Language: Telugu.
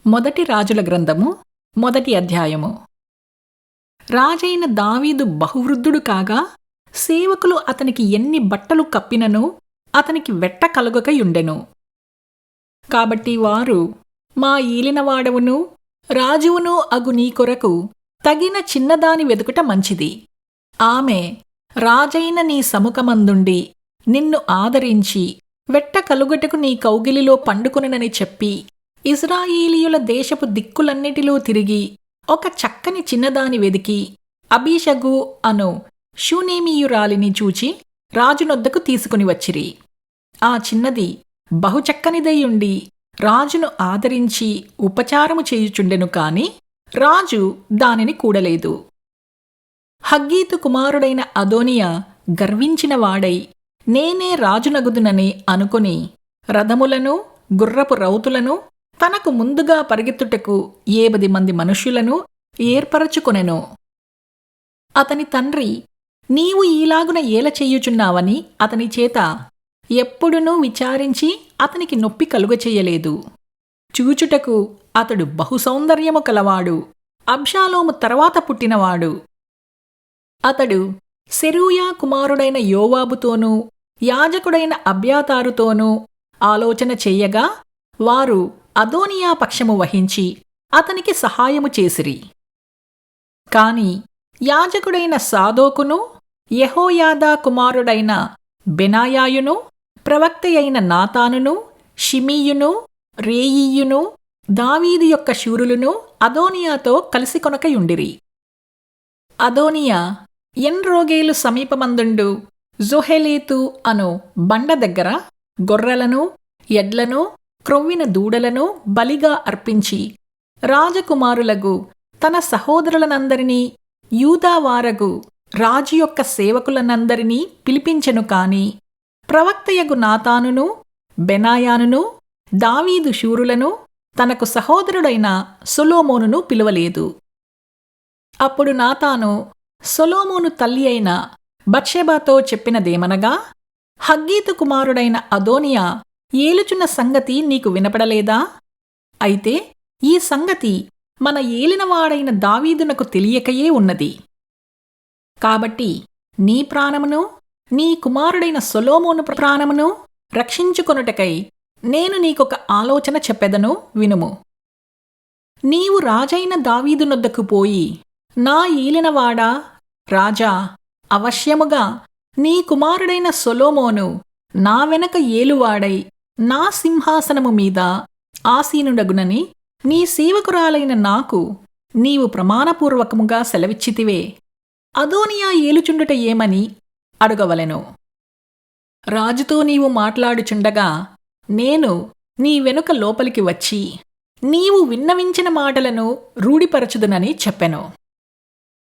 మొదటి రాజుల గ్రంథము మొదటి అధ్యాయము. రాజైన దావీదు బహువృద్ధుడు కాగా సేవకులు అతనికి ఎన్ని బట్టలు కప్పినను అతనికి వెట్ట కలుగకయుండెను. కాబట్టి వారు, మా ఈలినవాడవును రాజువును అగు నీ కొరకు తగిన చిన్నదాని వెదుకుట మంచిది. ఆమె రాజైన నీ సముఖమందుండి నిన్ను ఆదరించి వెట్ట కలుగటకు నీ కౌగిలిలో పండుకొనునని చెప్పి ఇశ్రాయేలీయుల దేశపు దిక్కులన్నిటిలో తిరిగి ఒక చక్కని చిన్నదాని వెదికి అబీషగు అను షూనేమీయురాలిని చూచి రాజునొద్దకు తీసుకుని వచ్చిరి. ఆ చిన్నది బహుచక్కనిదయ్యుండి రాజును ఆదరించి ఉపచారము చేయుచుండెను కాని రాజు దానిని కూడలేదు. హగ్గీతు కుమారుడైన అదోనియా గర్వించిన వాడై నేనే రాజునగుదునని అనుకొని రథములను గుర్రపు రౌతులను తనకు ముందుగా పరిగెత్తుటకు 70 మంది మనుష్యులను ఏర్పరచుకొనెను. అతని తండ్రి, నీవు ఈలాగున ఏల చెయ్యుచున్నావని అతని చేత ఎప్పుడునూ విచారించి అతనికి నొప్పి కలుగచెయ్యలేదు. చూచుటకు అతడు బహుసౌందర్యము కలవాడు, అబ్షాలోము తర్వాత పుట్టినవాడు. అతడు సెరూయా కుమారుడైన యోవాబుతోనూ యాజకుడైన అబ్యాతారుతోనూ ఆలోచన చెయ్యగా వారు అదోనియా పక్షము వహించి అతనికి సహాయము చేసిరి. కాని యాజకుడైన సాదోకును యెహోయాదా కుమారుడైన బెనాయాయును ప్రవక్తయైన నాతానును షిమీయును రేయీయును దావీదు యొక్క శూరులును అదోనియాతో కలిసి కొనకయుండిరి. అదోనియా ఎన్రోగేలు సమీపమందుండు జొహెలేతు అను బండ దగ్గర గొర్రెలను ఎడ్లను క్రొవ్విన దూడలను బలిగా అర్పించి రాజకుమారులగు తన సహోదరులనందరినీ యూదావారగు రాజు యొక్క సేవకులనందరినీ పిలిపించెను కాని ప్రవక్తయగు నాతానును బెనాయానును దావీదు శూరులను తనకు సహోదరుడైన సొలొమోనును పిలువలేదు. అప్పుడు నాతాను సొలొమోను తల్లి అయిన బత్షెబాతో చెప్పినదేమనగా, హగ్గీతు కుమారుడైన అదోనియా ఏలుచున్న సంగతి నీకు వినపడలేదా? అయితే ఈ సంగతి మన ఏలినవాడైన దావీదునకు తెలియకయే ఉన్నది. కాబట్టి నీ ప్రాణమును నీ కుమారుడైన సొలొమోను ప్రాణమును రక్షించుకొనుటకై నేను నీకొక ఆలోచన చెప్పెదను, వినుము. నీవు రాజైన దావీదునొద్దకు పోయి, నా ఏలినవాడా రాజా, అవశ్యముగా నీ కుమారుడైన సొలొమోను నా వెనక ఏలువాడై నా సింహాసనము మీద ఆసీనుడగునని నీ సేవకురాలైన నాకు నీవు ప్రమాణపూర్వకముగా సెలవిచ్చితివే. అదోనియా ఏలుచుండుట ఏమని అడుగవలెను. రాజుతో నీవు మాట్లాడుచుండగా నేను నీ వెనుక లోపలికి వచ్చి నీవు విన్నవించిన మాటలను రూఢిపరచుదునని చెప్పెను.